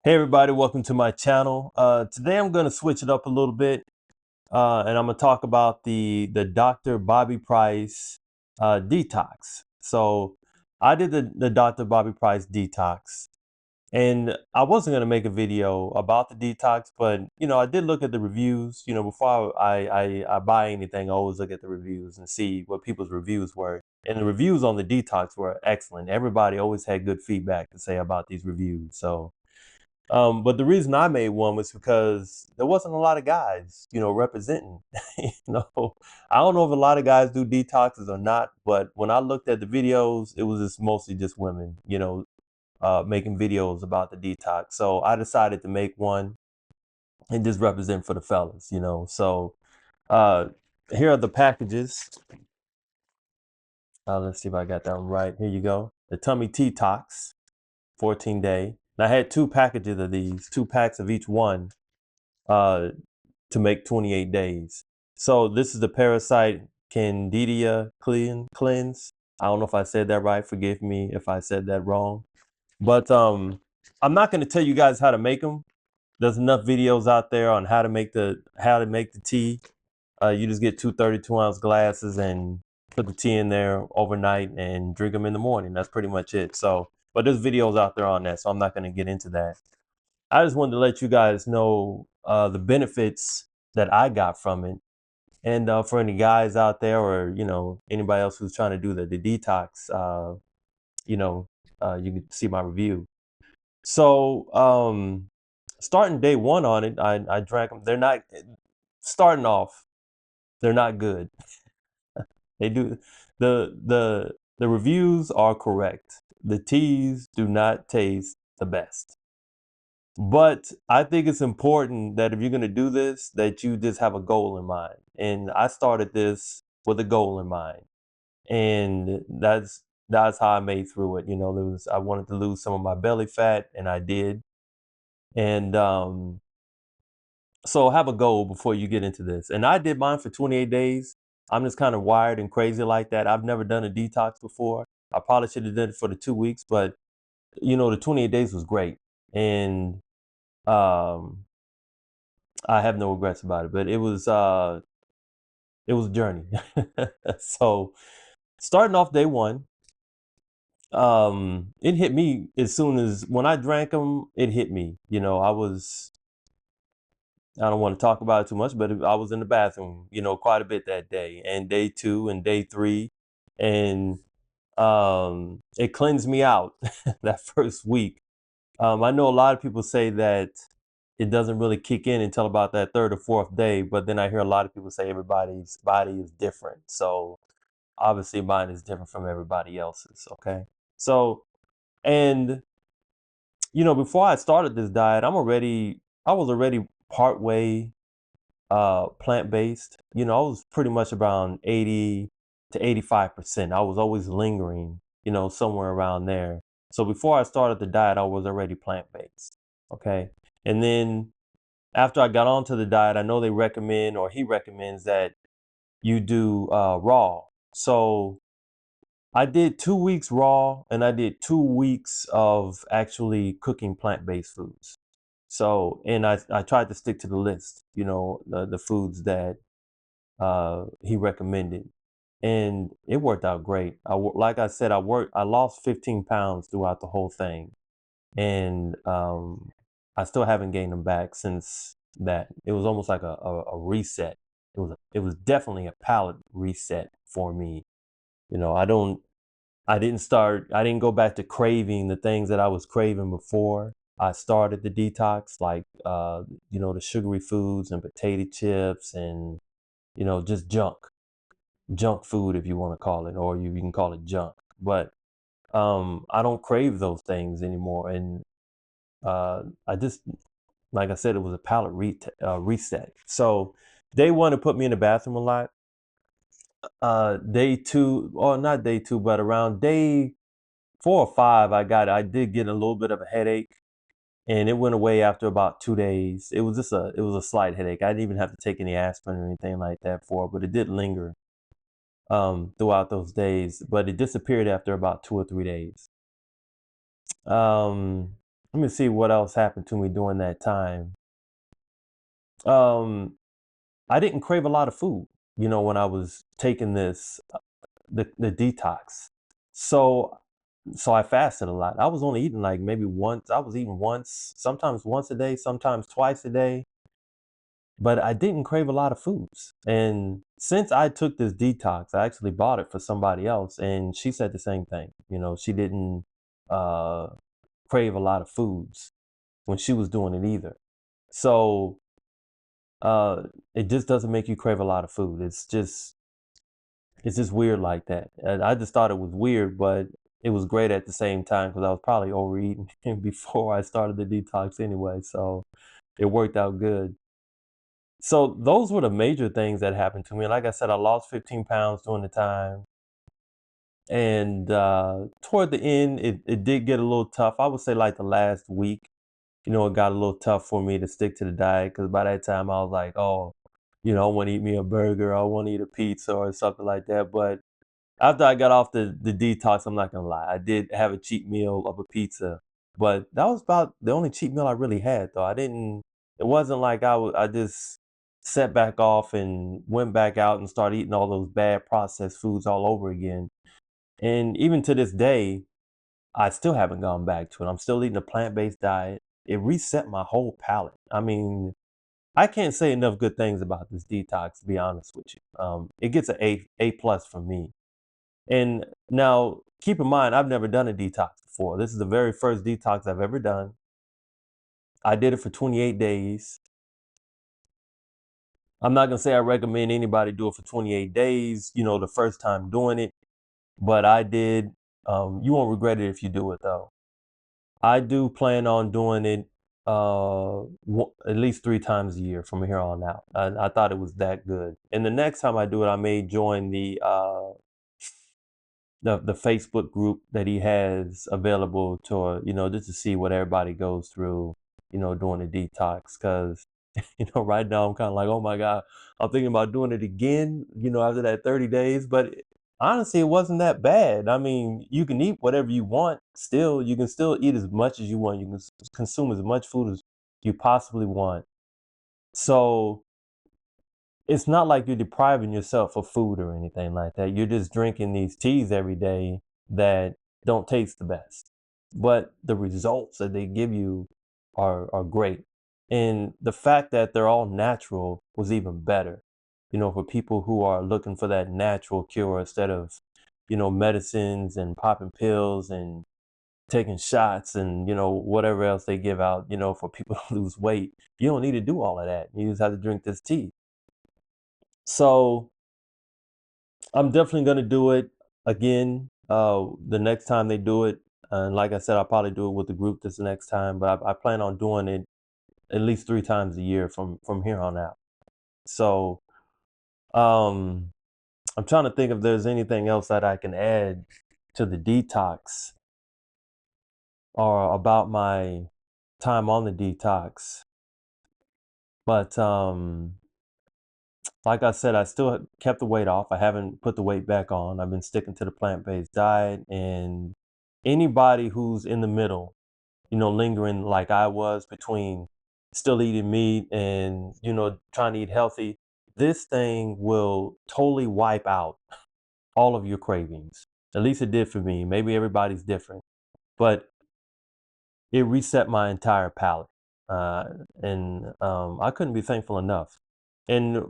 Hey everybody, welcome to my channel. Today I'm going to switch it up a little bit, and I'm going to talk about the Dr. Bobby Price detox. So I did the Dr. Bobby Price detox, and I wasn't going to make a video about the detox, but I did look at the reviews. Before I buy anything, I always look at the reviews and see what people's reviews were. And the reviews on the detox were excellent. Everybody always had good feedback to say about these reviews. But the reason I made one was because there wasn't a lot of guys, representing. I don't know if a lot of guys do detoxes or not, but when I looked at the videos, it was just mostly just women, making videos about the detox. So I decided to make one and just represent for the fellas. So uh, here are the packages. Let's see if I got that one right. Here you go. The Tummy Detox, 14-day. And I had two packages of these, 2 packs of each one. To make 28 days. So this is the Parasite Candida cleanse. I don't know if I said that right. Forgive me if I said that wrong. But I'm not going to tell you guys how to make them. There's enough videos out there on how to make the tea. You just get 2 32-ounce glasses and put the tea in there overnight and drink them in the morning. That's pretty much it. So, but there's videos out there on that, so I'm not going to get into that. I just wanted to let you guys know the benefits that I got from it. And for any guys out there or, anybody else who's trying to do the detox, you can see my review. So starting day one on it, I drank them. They're not, starting off, they're not good. They do, the reviews are correct. The teas do not taste the best. But I think it's important that if you're going to do this, that you just have a goal in mind. And I started this with a goal in mind. And that's how I made through it. I wanted to lose some of my belly fat, and I did. And so have a goal before you get into this. And I did mine for 28 days. I'm just kind of wired and crazy like that. I've never done a detox before. I probably should have done it for the 2 weeks, but the 28 days was great. And um I have no regrets about it, but it was a journey. So starting off day one, it hit me as soon as when I drank them, it hit me. I don't want to talk about it too much, but I was in the bathroom, quite a bit that day, and day two and day three, and it cleansed me out that first week. I know a lot of people say that it doesn't really kick in until about that third or fourth day, but then I hear a lot of people say everybody's body is different. So obviously mine is different from everybody else's. Okay. So, and before I started this diet, I was already part way plant-based. I was pretty much around 80 to 85%. I was always lingering, somewhere around there. So before I started the diet, I was already plant-based. Okay. And then after I got onto the diet, I know they recommend, or he recommends, that you do raw. So I did 2 weeks raw, and I did 2 weeks of actually cooking plant-based foods. So, and I tried to stick to the list, the foods that he recommended, and it worked out great. Like I said, I lost 15 pounds throughout the whole thing, and I still haven't gained them back since that. It was almost like a reset. It was definitely a palate reset for me. I didn't go back to craving the things that I was craving before I started the detox, like the sugary foods and potato chips and just junk food, if you want to call it, or you can call it junk. But I don't crave those things anymore, and I just, like I said, it was a palate reset. So day one, it put me in the bathroom a lot. Day two, or not day two, but around day 4 or 5, I did get a little bit of a headache, and it went away after about 2 days. It was a slight headache. I didn't even have to take any aspirin or anything like that for it, but it did linger throughout those days. But it disappeared after about 2 or 3 days. Um, let me see what else happened to me during that time. Um, I didn't crave a lot of food, when I was taking this the detox. So so I fasted a lot. I was only eating like maybe once. I was eating once, sometimes once a day, sometimes twice a day, but I didn't crave a lot of foods. And since I took this detox, I actually bought it for somebody else, and she said the same thing. She didn't uh, crave a lot of foods when she was doing it either. So uh, it just doesn't make you crave a lot of food. It's just weird like that. And I just thought it was weird, but it was great at the same time because I was probably overeating before I started the detox anyway. So it worked out good. So those were the major things that happened to me. Like I said, I lost 15 pounds during the time. And toward the end, it did get a little tough. I would say like the last week, it got a little tough for me to stick to the diet because by that time I was like, oh, I want to eat me a burger, I want to eat a pizza or something like that. But after I got off the detox, I'm not gonna lie, I did have a cheat meal of a pizza, but that was about the only cheat meal I really had, though. I didn't. It wasn't like I just set back off and went back out and started eating all those bad processed foods all over again. And even to this day, I still haven't gone back to it. I'm still eating a plant-based diet. It reset my whole palate. I mean, I can't say enough good things about this detox, to be honest with you. It gets an A plus from me. And now, keep in mind, I've never done a detox before. This is the very first detox I've ever done. I did it for 28 days. I'm not gonna say I recommend anybody do it for 28 days, the first time doing it, but I did. You won't regret it if you do it though. I do plan on doing it at least 3 times a year from here on out. I thought it was that good. And the next time I do it, I may join the Facebook group that he has available to just to see what everybody goes through, doing a detox. Because right now I'm kind of like, oh my god, I'm thinking about doing it again, after that 30 days. But honestly, it wasn't that bad. I mean, you can eat whatever you want. Still, you can still eat as much as you want. You can consume as much food as you possibly want. So it's not like you're depriving yourself of food or anything like that. You're just drinking these teas every day that don't taste the best. But the results that they give you are great. And the fact that they're all natural was even better, for people who are looking for that natural cure instead of, medicines and popping pills and taking shots and, whatever else they give out, for people to lose weight. You don't need to do all of that. You just have to drink this tea. So I'm definitely gonna do it again the next time they do it. And like I said, I'll probably do it with the group this next time, but I plan on doing it at least 3 times a year from here on out. So um, I'm trying to think if there's anything else that I can add to the detox or about my time on the detox. But like I said, I still kept the weight off. I haven't put the weight back on. I've been sticking to the plant-based diet. And anybody who's in the middle, lingering like I was between still eating meat and, trying to eat healthy, this thing will totally wipe out all of your cravings. At least it did for me. Maybe everybody's different, but it reset my entire palate. Uh, and I couldn't be thankful enough. And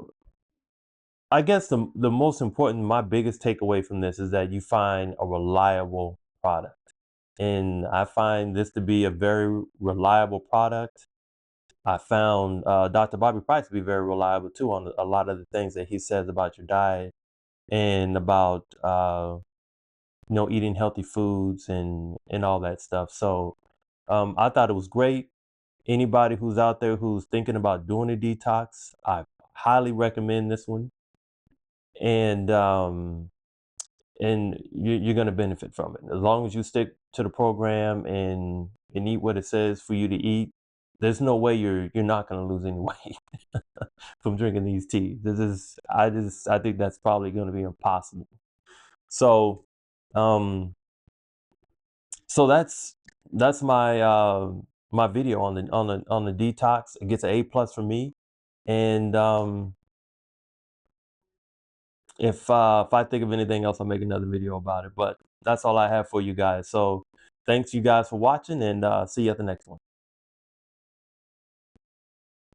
I guess the most important, my biggest takeaway from this is that you find a reliable product. And I find this to be a very reliable product. I found Dr. Bobby Price to be very reliable too on a lot of the things that he says about your diet and about eating healthy foods and all that stuff. So I thought it was great. Anybody who's out there who's thinking about doing a detox, I highly recommend this one. And you're going to benefit from it as long as you stick to the program and eat what it says for you to eat. There's no way you're not going to lose any weight from drinking these teas. I think that's probably going to be impossible. So um so that's my my video on the detox. It gets an A+ from me. And if I think of anything else, I'll make another video about it. But that's all I have for you guys. So thanks you guys for watching, and see you at the next one.